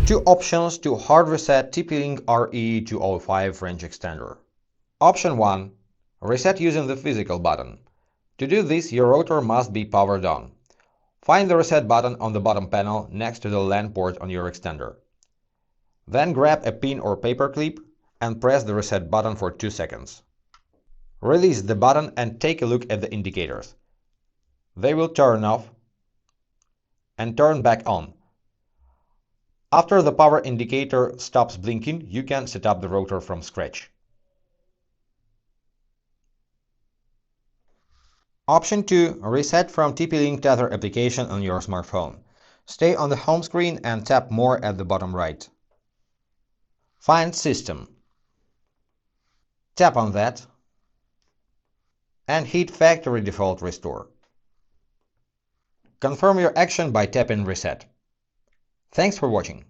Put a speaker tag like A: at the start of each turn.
A: Two options to hard reset TP Link RE205 range extender. Option 1. Reset using the physical button. To do this, your router must be powered on. Find the reset button on the bottom panel next to the LAN port on your extender. Then grab a pin or paper clip and press the reset button for 2 seconds. Release the button and take a look at the indicators. They will turn off and turn back on. After the power indicator stops blinking, you can set up the router from scratch. Option 2. Reset from TP Link Tether application on your smartphone. Stay on the home screen and tap More at the bottom right. Find System. Tap on that and hit Factory Default Restore. Confirm your action by tapping Reset. Thanks for watching.